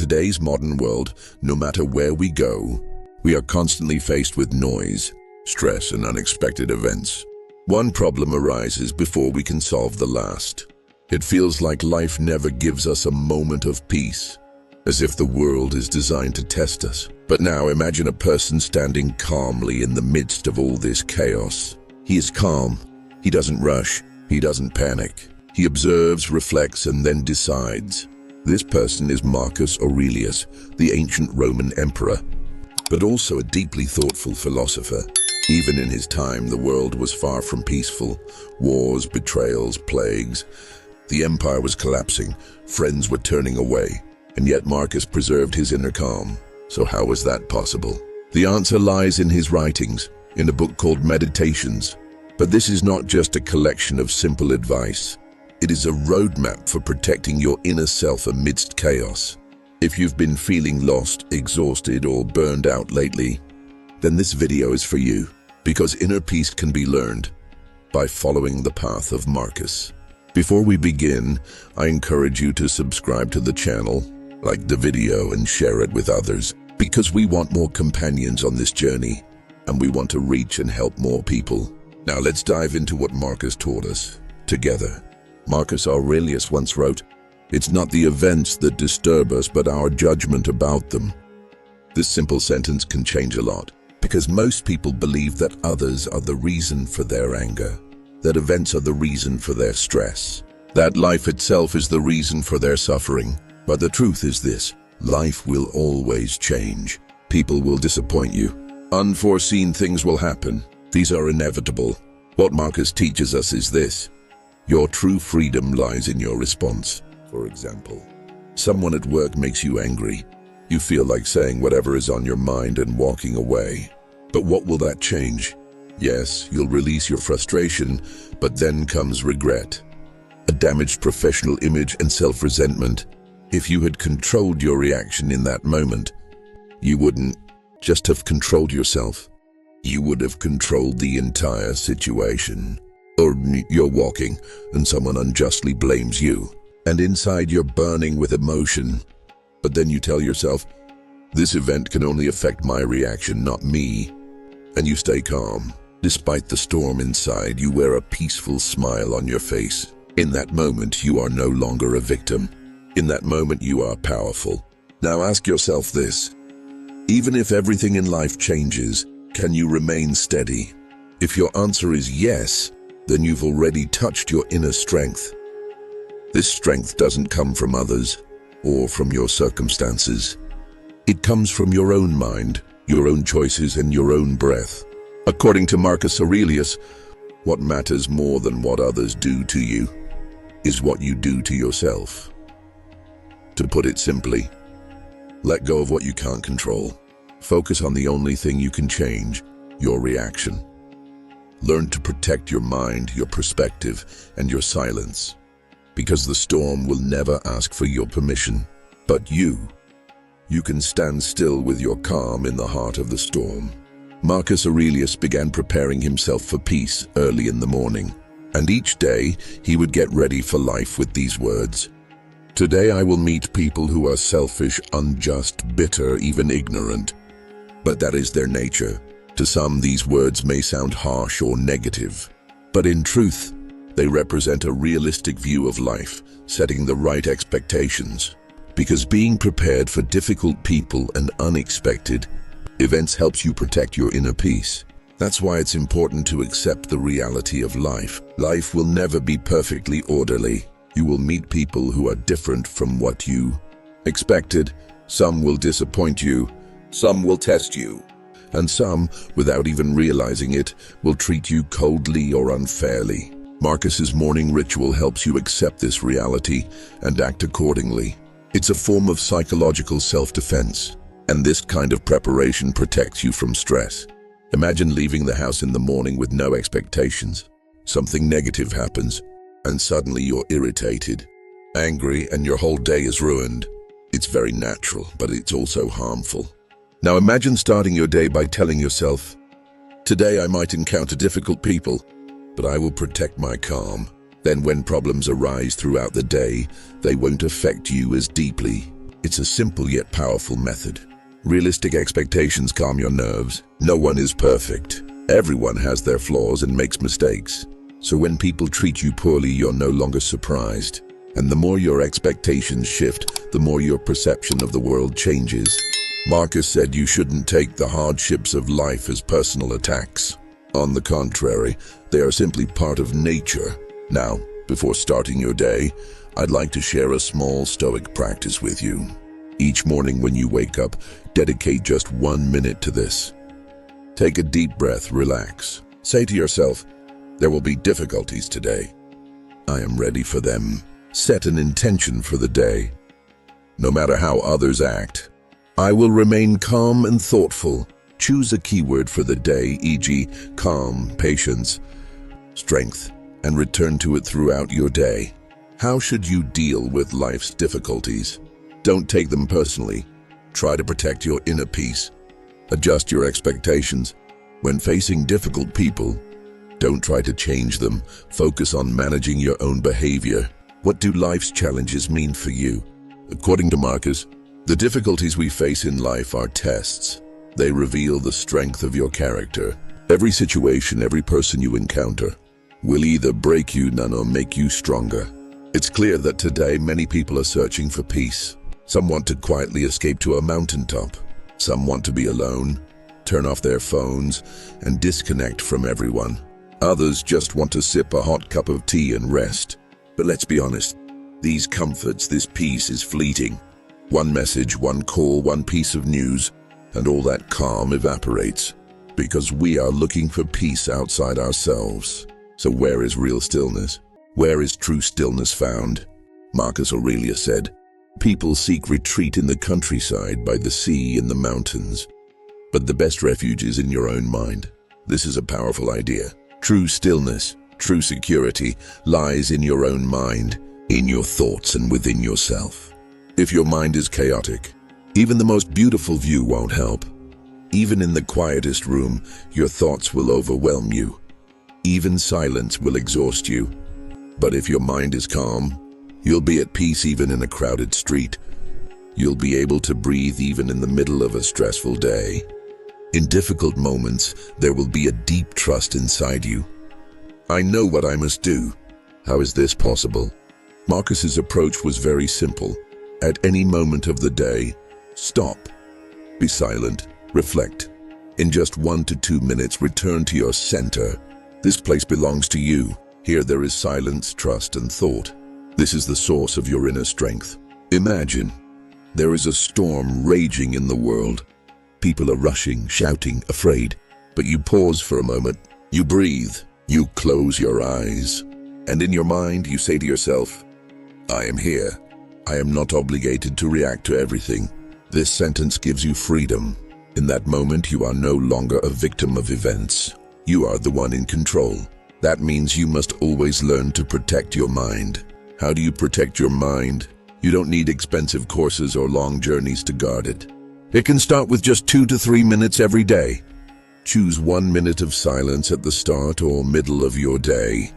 today's modern world, no matter where we go, we are constantly faced with noise, stress, and unexpected events. One problem arises before we can solve the last. It feels like life never gives us a moment of peace, as if the world is designed to test us. But now imagine a person standing calmly in the midst of all this chaos. He is calm. He doesn't rush. He doesn't panic. He observes, reflects, and then decides. This person is Marcus Aurelius, the ancient Roman emperor, but also a deeply thoughtful philosopher. Even in his time, the world was far from peaceful. Wars, betrayals, plagues. The empire was collapsing. Friends were turning away. And yet Marcus preserved his inner calm. So how was that possible? The answer lies in his writings, in a book called Meditations. But this is not just a collection of simple advice. It is a roadmap for protecting your inner self amidst chaos. If you've been feeling lost, exhausted, or burned out lately, then this video is for you, because inner peace can be learned by following the path of Marcus. Before we begin, I encourage you to subscribe to the channel, like the video, and share it with others, because we want more companions on this journey, and we want to reach and help more people. Now let's dive into what Marcus taught us together. Marcus Aurelius once wrote, "It's not the events that disturb us, but our judgment about them." This simple sentence can change a lot, because most people believe that others are the reason for their anger, that events are the reason for their stress, that life itself is the reason for their suffering. But the truth is this: life will always change. People will disappoint you. Unforeseen things will happen. These are inevitable. What Marcus teaches us is this: your true freedom lies in your response. For example, someone at work makes you angry. You feel like saying whatever is on your mind and walking away. But what will that change? Yes, you'll release your frustration, but then comes regret, a damaged professional image, and self-resentment. If you had controlled your reaction in that moment, you wouldn't just have controlled yourself. You would have controlled the entire situation. Or you're walking and someone unjustly blames you, and inside you're burning with emotion. But then you tell yourself, this event can only affect my reaction, not me. And you stay calm. Despite the storm inside, you wear a peaceful smile on your face. In that moment, you are no longer a victim. In that moment, you are powerful. Now ask yourself this: even if everything in life changes, can you remain steady? If your answer is yes, then you've already touched your inner strength. This strength doesn't come from others or from your circumstances. It comes from your own mind, your own choices, and your own breath. According to Marcus Aurelius, what matters more than what others do to you is what you do to yourself. To put it simply, let go of what you can't control. Focus on the only thing you can change: your reaction. Learn to protect your mind, your perspective, and your silence, because the storm will never ask for your permission. But you can stand still with your calm in the heart of the storm. Marcus Aurelius began preparing himself for peace early in the morning, and each day he would get ready for life with these words: "Today I will meet people who are selfish, unjust, bitter, even ignorant." But that is their nature. To some, these words may sound harsh or negative, but in truth, they represent a realistic view of life, setting the right expectations. Because being prepared for difficult people and unexpected events helps you protect your inner peace. That's why it's important to accept the reality of life. Life will never be perfectly orderly. You will meet people who are different from what you expected. Some will disappoint you, some will test you, and some, without even realizing it, will treat you coldly or unfairly. Marcus's morning ritual helps you accept this reality and act accordingly. It's a form of psychological self-defense, and this kind of preparation protects you from stress. Imagine leaving the house in the morning with no expectations. Something negative happens, and suddenly you're irritated, angry, and your whole day is ruined. It's very natural, but it's also harmful. Now imagine starting your day by telling yourself, "Today I might encounter difficult people, but I will protect my calm." Then when problems arise throughout the day, they won't affect you as deeply. It's a simple yet powerful method. Realistic expectations calm your nerves. No one is perfect. Everyone has their flaws and makes mistakes. So when people treat you poorly, you're no longer surprised. And the more your expectations shift, the more your perception of the world changes. Marcus said you shouldn't take the hardships of life as personal attacks. On the contrary, they are simply part of nature. Now, before starting your day, I'd like to share a small Stoic practice with you. Each morning when you wake up, dedicate just 1 minute to this. Take a deep breath, relax. Say to yourself, there will be difficulties today. I am ready for them. Set an intention for the day. No matter how others act, I will remain calm and thoughtful. Choose a keyword for the day, e.g., calm, patience, strength, and return to it throughout your day. How should you deal with life's difficulties? Don't take them personally. Try to protect your inner peace. Adjust your expectations. When facing difficult people, don't try to change them. Focus on managing your own behavior. What do life's challenges mean for you? According to Marcus, the difficulties we face in life are tests. They reveal the strength of your character. Every situation, every person you encounter will either break you down or make you stronger. It's clear that today many people are searching for peace. Some want to quietly escape to a mountaintop. Some want to be alone, turn off their phones, and disconnect from everyone. Others just want to sip a hot cup of tea and rest. But let's be honest, these comforts, this peace is fleeting. One message, one call, one piece of news, and all that calm evaporates, because we are looking for peace outside ourselves. So where is real stillness? Where is true stillness found? Marcus Aurelius said, people seek retreat in the countryside, by the sea, in the mountains. But the best refuge is in your own mind. This is a powerful idea. True stillness, true security lies in your own mind, in your thoughts and within yourself. If your mind is chaotic, even the most beautiful view won't help. Even in the quietest room, your thoughts will overwhelm you. Even silence will exhaust you. But if your mind is calm, you'll be at peace even in a crowded street. You'll be able to breathe even in the middle of a stressful day. In difficult moments, there will be a deep trust inside you. I know what I must do. How is this possible? Marcus's approach was very simple. At any moment of the day, stop. Be silent. Reflect. In just 1 to 2 minutes, return to your center. This place belongs to you. Here there is silence, trust, and thought. This is the source of your inner strength. Imagine there is a storm raging in the world. People are rushing, shouting, afraid. But you pause for a moment. You breathe. You close your eyes. And in your mind, you say to yourself, I am here. I am not obligated to react to everything. This sentence gives you freedom. In that moment, you are no longer a victim of events. You are the one in control. That means you must always learn to protect your mind. How do you protect your mind? You don't need expensive courses or long journeys to guard it. It can start with just 2 to 3 minutes every day. Choose 1 minute of silence at the start or middle of your day.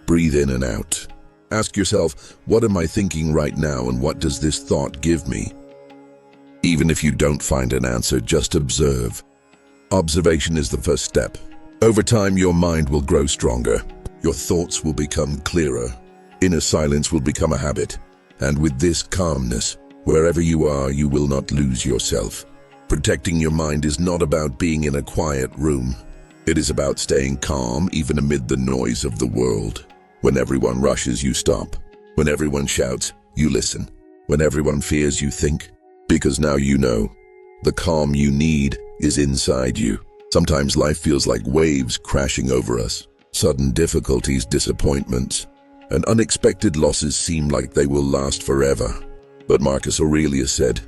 Breathe in and out. Ask yourself, what am I thinking right now and what does this thought give me? Even if you don't find an answer, just observe. Observation is the first step. Over time, your mind will grow stronger. Your thoughts will become clearer. Inner silence will become a habit. And with this calmness, wherever you are, you will not lose yourself. Protecting your mind is not about being in a quiet room. It is about staying calm even amid the noise of the world. When everyone rushes, you stop. When everyone shouts, you listen. When everyone fears, you think. Because now you know, the calm you need is inside you. Sometimes life feels like waves crashing over us. Sudden difficulties, disappointments, and unexpected losses seem like they will last forever. But Marcus Aurelius said,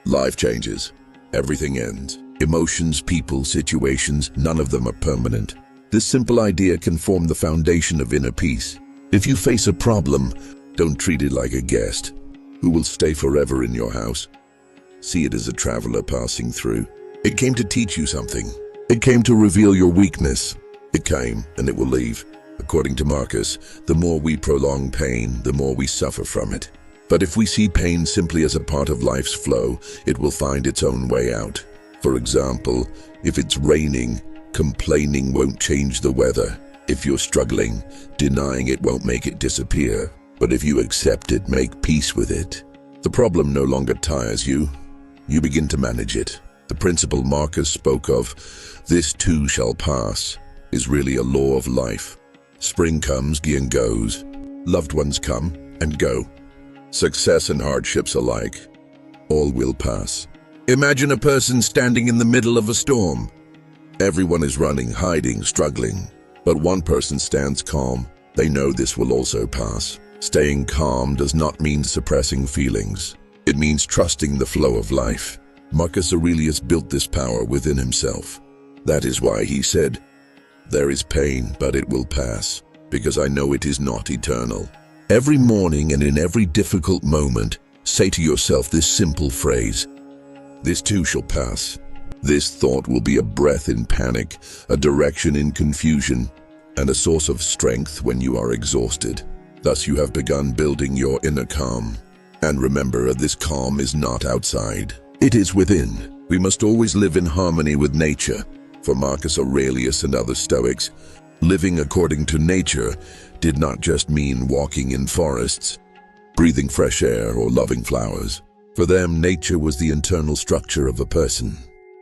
life changes. Everything ends. Emotions, people, situations, none of them are permanent. This simple idea can form the foundation of inner peace. If you face a problem, don't treat it like a guest who will stay forever in your house. See it as a traveler passing through. It came to teach you something. It came to reveal your weakness. It came and it will leave. According to Marcus, the more we prolong pain, the more we suffer from it. But if we see pain simply as a part of life's flow, it will find its own way out. For example, if it's raining, complaining won't change the weather. If you're struggling, denying it won't make it disappear. But if you accept it, make peace with it, the problem no longer tires you. You begin to manage it. The principle Marcus spoke of, "This too shall pass," is really a law of life. Spring comes and goes. Loved ones come and go. Success and hardships alike. All will pass. Imagine a person standing in the middle of a storm. Everyone is running, hiding, struggling. But one person stands calm. They know this will also pass. Staying calm does not mean suppressing feelings. It means trusting the flow of life. Marcus Aurelius built this power within himself. That is why he said, "There is pain, but it will pass, because I know it is not eternal." Every morning and in every difficult moment, say to yourself this simple phrase, "This too shall pass." This thought will be a breath in panic, a direction in confusion, and a source of strength when you are exhausted. Thus you have begun building your inner calm. And remember, this calm is not outside. It is within. We must always live in harmony with nature. For Marcus Aurelius and other Stoics, living according to nature did not just mean walking in forests, breathing fresh air, or loving flowers. For them, nature was the internal structure of a person.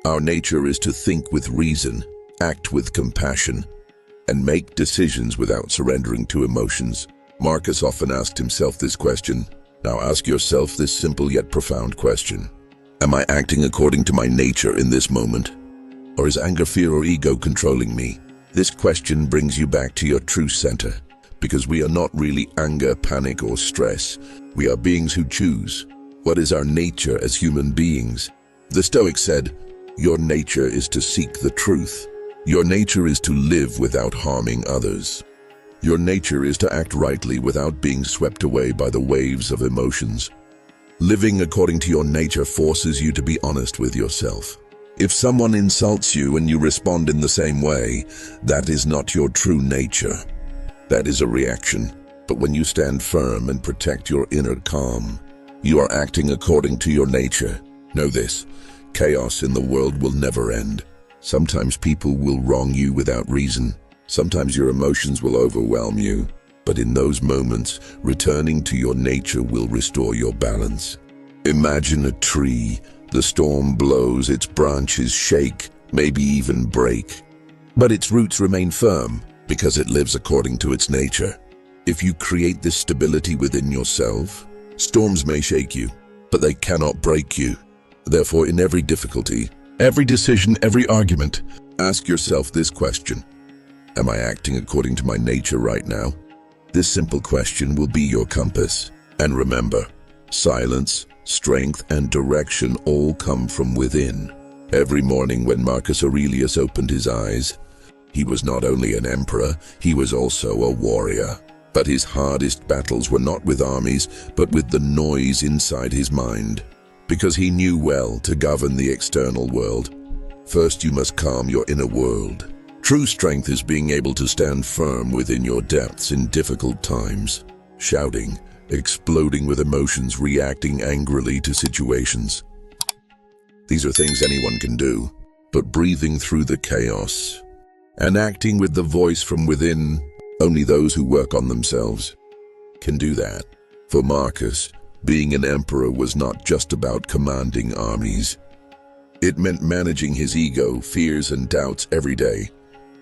Our nature is to think with reason, act with compassion, and make decisions without surrendering to emotions. Marcus often asked himself this question. Now ask yourself this simple yet profound question. Am I acting according to my nature in this moment? Or is anger, fear, or ego controlling me? This question brings you back to your true center, because we are not really anger, panic, or stress. We are beings who choose. What is our nature as human beings? The Stoics said, "Your nature is to seek the truth. Your nature is to live without harming others. Your nature is to act rightly without being swept away by the waves of emotions." Living according to your nature forces you to be honest with yourself. If someone insults you and you respond in the same way, that is not your true nature. That is a reaction. But when you stand firm and protect your inner calm, you are acting according to your nature. Know this, chaos in the world will never end. Sometimes people will wrong you without reason. Sometimes your emotions will overwhelm you. But in those moments, returning to your nature will restore your balance. Imagine a tree. The storm blows, its branches shake, maybe even break. But its roots remain firm because it lives according to its nature. If you create this stability within yourself, storms may shake you, but they cannot break you. Therefore, in every difficulty, every decision, every argument, ask yourself this question. Am I acting according to my nature right now? This simple question will be your compass. And remember, silence, strength, and direction all come from within. Every morning when Marcus Aurelius opened his eyes, he was not only an emperor, he was also a warrior. But his hardest battles were not with armies, but with the noise inside his mind. Because he knew well to govern the external world, first you must calm your inner world. True strength is being able to stand firm within your depths in difficult times, shouting, exploding with emotions, reacting angrily to situations. These are things anyone can do, but breathing through the chaos and acting with the voice from within, only those who work on themselves can do that. For Marcus, being an emperor was not just about commanding armies. It meant managing his ego, fears, and doubts every day.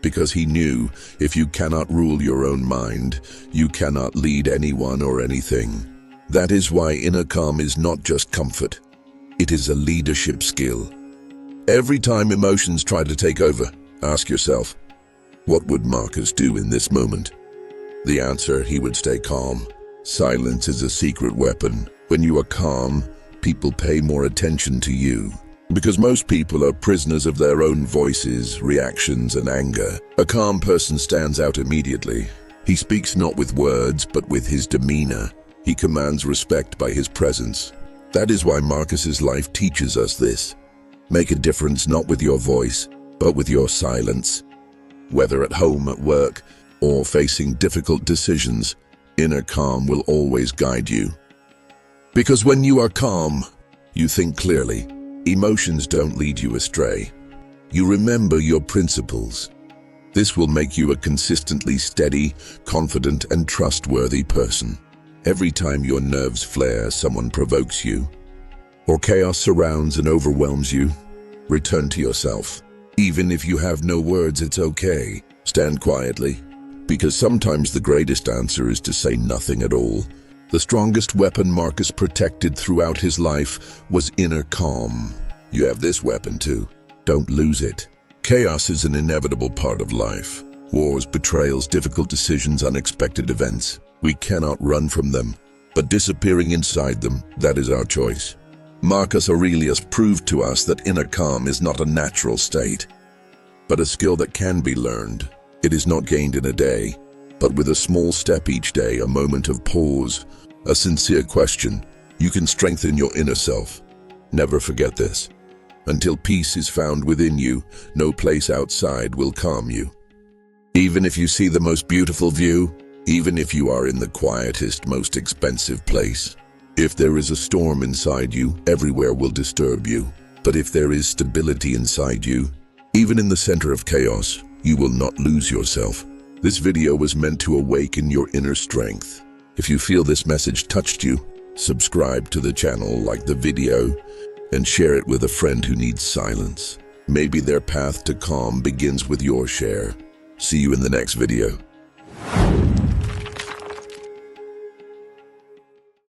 Because he knew, if you cannot rule your own mind, you cannot lead anyone or anything. That is why inner calm is not just comfort. It is a leadership skill. Every time emotions try to take over, ask yourself, what would Marcus do in this moment? The answer, he would stay calm. Silence is a secret weapon. When you are calm, people pay more attention to you. Because most people are prisoners of their own voices, reactions, and anger. A calm person stands out immediately. He speaks not with words, but with his demeanor. He commands respect by his presence. That is why Marcus's life teaches us this. Make a difference not with your voice, but with your silence. Whether at home, at work, or facing difficult decisions, inner calm will always guide you. Because when you are calm, you think clearly. Emotions don't lead you astray. You remember your principles. This will make you a consistently steady, confident, and trustworthy person. Every time your nerves flare, someone provokes you, or chaos surrounds and overwhelms you, return to yourself. Even if you have no words, it's okay. Stand quietly, because sometimes the greatest answer is to say nothing at all. The strongest weapon Marcus protected throughout his life was inner calm. You have this weapon too. Don't lose it. Chaos is an inevitable part of life. Wars, betrayals, difficult decisions, unexpected events. We cannot run from them, but disappearing inside them, that is our choice. Marcus Aurelius proved to us that inner calm is not a natural state, but a skill that can be learned. It is not gained in a day, but with a small step each day, a moment of pause, a sincere question, you can strengthen your inner self. Never forget this. Until peace is found within you, no place outside will calm you. Even if you see the most beautiful view, even if you are in the quietest, most expensive place, if there is a storm inside you, everywhere will disturb you. But if there is stability inside you, even in the center of chaos, you will not lose yourself. This video was meant to awaken your inner strength. If you feel this message touched you, subscribe to the channel, like the video, and share it with a friend who needs silence. Maybe their path to calm begins with your share. See you in the next video.